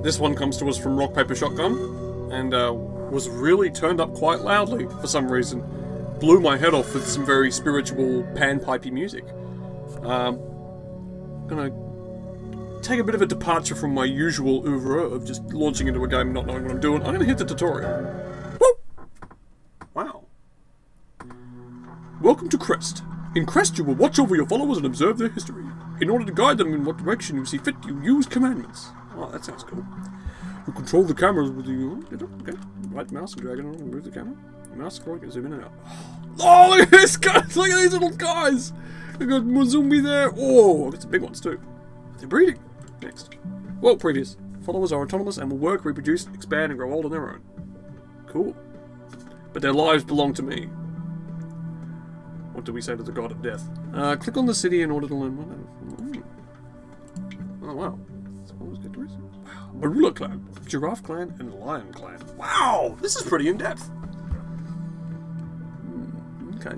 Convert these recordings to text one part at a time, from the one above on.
This one comes to us from Rock Paper Shotgun, and was really turned up quite loudly for some reason. Blew my head off with some very spiritual panpipey music. Gonna take a bit of a departure from my usual oeuvre of just launching into a game and not knowing what I'm doing. I'm gonna hit the tutorial. Woo! Wow. Welcome to Crest. In Crest, you will watch over your followers and observe their history. In order to guide them in what direction you see fit, you use commandments. Oh, that sounds cool. You control the cameras with the... Okay. Right mouse and drag it on and move the camera. Mouse scroll, you can zoom in and out. Oh, look at this guy! Look at these little guys! We got Muzumbi there. Oh, got some big ones too. They're breeding. Next. Well, previous. Followers are autonomous and will work, reproduce, expand, and grow old on their own. Cool. But their lives belong to me. What do we say to the god of death? Click on the city in order to learn more. Oh, wow. Wow. Marula clan, Giraffe clan, and Lion clan. Wow! This is pretty in-depth. Okay.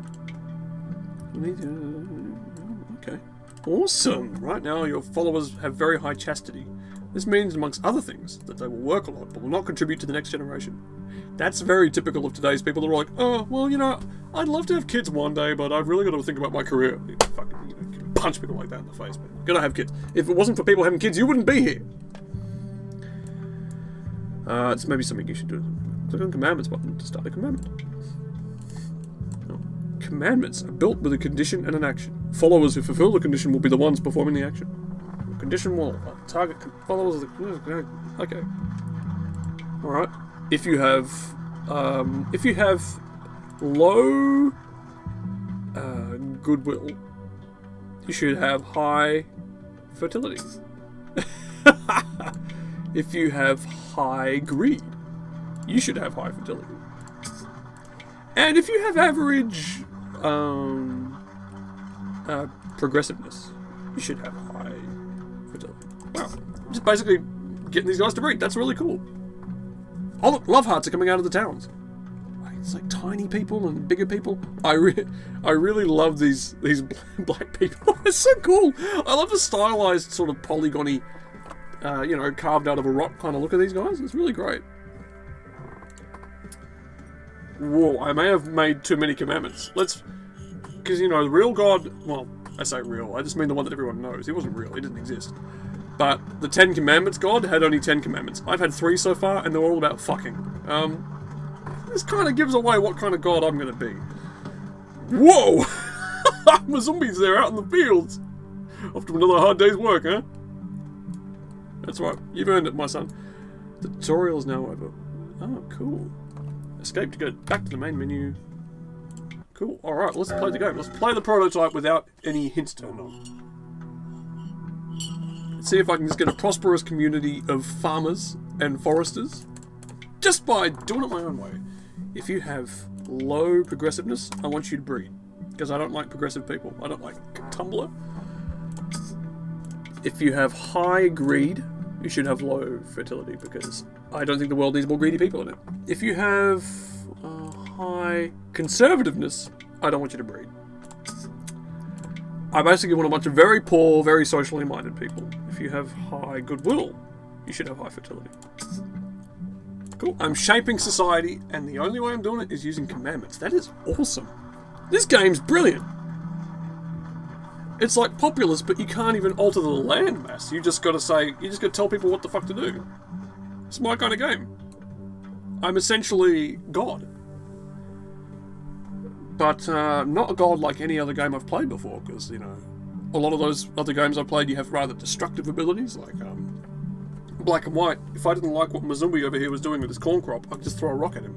Okay. Awesome! Right now, your followers have very high chastity. This means, amongst other things, that they will work a lot, but will not contribute to the next generation. That's very typical of today's people that are like, oh, well, you know, I'd love to have kids one day, but I've really got to think about my career. You fucking, you know, punch people like that in the face, man. Gotta have kids. If it wasn't for people having kids, you wouldn't be here. It's maybe something you should do. Click on Commandments button to start a commandment. Oh. Commandments are built with a condition and an action. Followers who fulfill the condition will be the ones performing the action. The condition will target followers of the... Okay. Alright. If you have low goodwill, you should have high fertility. If you have high greed, you should have high fertility. And if you have average progressiveness, you should have high fertility. Wow. Just basically getting these guys to breed. That's really cool. Oh look, love hearts are coming out of the towns. It's like tiny people and bigger people. I really love these black people. It's so cool. I love the stylized sort of polygony, you know, carved out of a rock kind of look of these guys. It's really great. Whoa, I may have made too many commandments. Because, you know, the real God, well, I say real, I just mean the one that everyone knows. He wasn't real, he didn't exist. But the 10 Commandments God had only 10 commandments. I've had 3 so far, and they're all about fucking. This kind of gives away what kind of God I'm going to be. Whoa! My zombies there out in the fields. After another hard day's work, huh? That's right. You've earned it, my son. The tutorial's now over. Oh, cool. Escape to go back to the main menu. Cool. Alright, let's play the game. Let's play the prototype without any hints turned on. Let's see if I can just get a prosperous community of farmers and foresters. Just by doing it my own way. If you have low progressiveness, I want you to breed. Because I don't like progressive people. I don't like Tumblr. If you have high greed, you should have low fertility, because I don't think the world needs more greedy people in it. If you have high conservativeness, I don't want you to breed. I basically want a bunch of very poor, very socially minded people. If you have high goodwill, you should have high fertility. Cool. I'm shaping society, and the only way I'm doing it is using commandments. That is awesome. This game's brilliant. It's like Populous, but you can't even alter the land mass. You just gotta say, you just gotta tell people what the fuck to do. It's my kind of game. I'm essentially God. But not a god like any other game I've played before, because, you know, a lot of those other games I've played, you have rather destructive abilities, like Black and White. If I didn't like what Muzumbi over here was doing with his corn crop, I'd just throw a rock at him.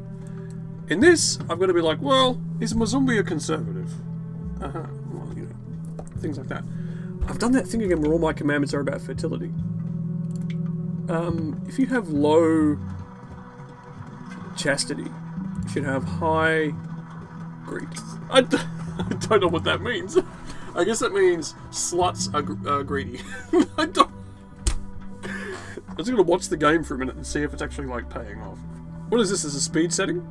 In this, I've got to be like, well, is Muzumbi a conservative? Well, you know, things like that. I've done that thing again where all my commandments are about fertility. If you have low chastity, you should have high greed. I don't know what that means. I guess that means sluts are greedy. I'm just gonna watch the game for a minute and see if it's actually like paying off. What is this? Is a speed setting?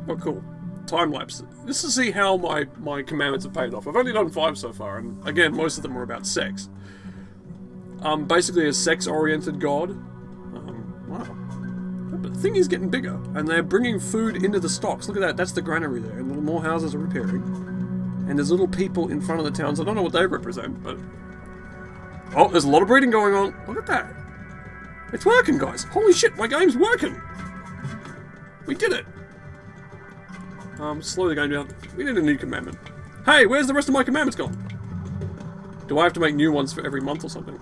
Oh, cool. Time lapse. Just to see how my commandments have paid off. I've only done 5 so far, and again, most of them are about sex. Basically a sex-oriented god. Wow. But the thing is getting bigger, and they're bringing food into the stocks. Look at that, that's the granary there, and little more houses are repairing. And there's little people in front of the towns. I don't know what they represent, but... Oh, there's a lot of breeding going on. Look at that. It's working, guys. Holy shit, my game's working. We did it. Slow the game down. We need a new commandment. Hey, where's the rest of my commandments gone? Do I have to make new ones for every month or something?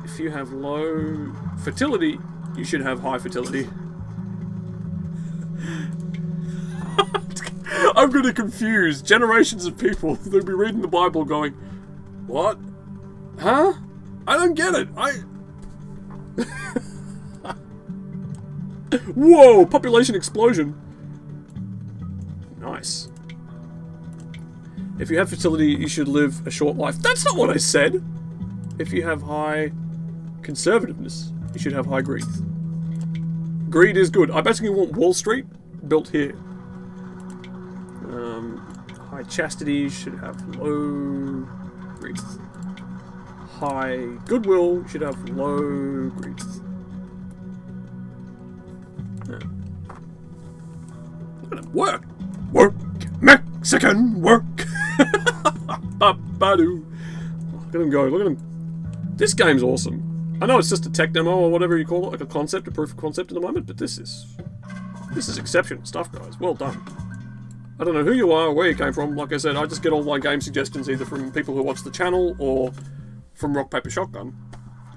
If you have low fertility, you should have high fertility. I'm gonna confuse generations of people. They'll be reading the Bible going, what? Huh? I don't get it. Whoa! Population explosion. Nice. If you have fertility, you should live a short life. That's not what I said! If you have high conservativeness, you should have high greed. Greed is good. I basically want Wall Street built here. High chastity should have low greed. High goodwill should have low greed. Look at it work! Work! Mexican work! Ba-ba-doo. Look at him go, look at him. This game's awesome. I know it's just a tech demo or whatever you call it, like a concept, a proof of concept at the moment, but this is exceptional stuff, guys. Well done. I don't know who you are or where you came from. Like I said, I just get all my game suggestions either from people who watch the channel or from Rock, Paper, Shotgun,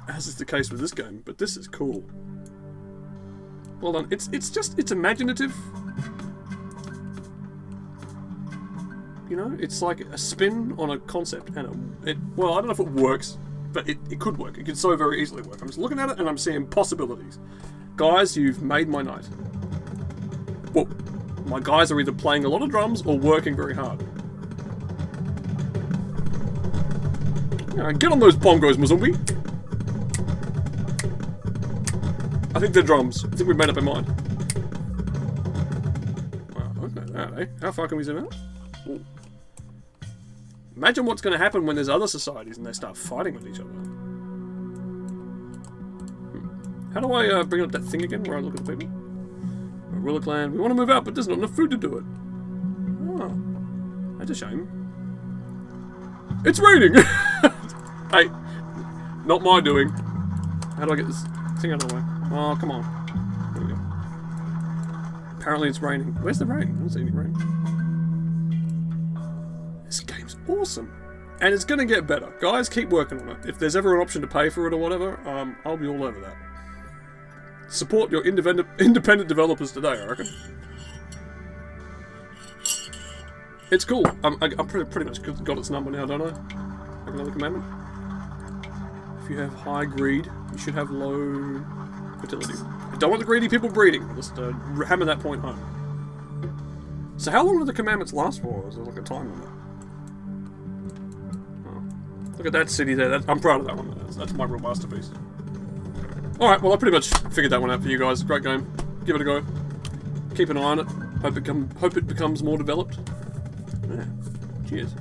as is the case with this game, but this is cool. Well done. It's imaginative. You know, it's like a spin on a concept, and well, I don't know if it works, but it could work. It could so very easily work. I'm just looking at it and I'm seeing possibilities. Guys, you've made my night. Well, my guys are either playing a lot of drums or working very hard. Alright, get on those bongos, Muzumbi. I think they're drums. I think we've made up our mind. Wow, I don't know that, eh? How far can we zoom out? Ooh. Imagine what's going to happen when there's other societies and they start fighting with each other. How do I bring up that thing again where I look at the people? Gorilla Clan. We want to move out, but there's not enough food to do it. Oh, that's a shame. It's raining! Hey, not my doing. How do I get this thing out of the way? Oh, come on. There we go. Apparently it's raining. Where's the rain? I don't see any rain. This game's awesome. And it's going to get better. Guys, keep working on it. If there's ever an option to pay for it or whatever, I'll be all over that. Support your independent developers today, I reckon. It's cool. I pretty much got its number now, don't I? Have another commandment. If you have high greed, you should have low fertility. I don't want the greedy people breeding. Just hammer that point home. So how long do the commandments last for? Is there like a time limit? Oh. Look at that city there. I'm proud of that one. That's my real masterpiece. Alright, well I pretty much figured that one out for you guys. Great game. Give it a go. Keep an eye on it. Hope it becomes more developed. Yeah. Cheers.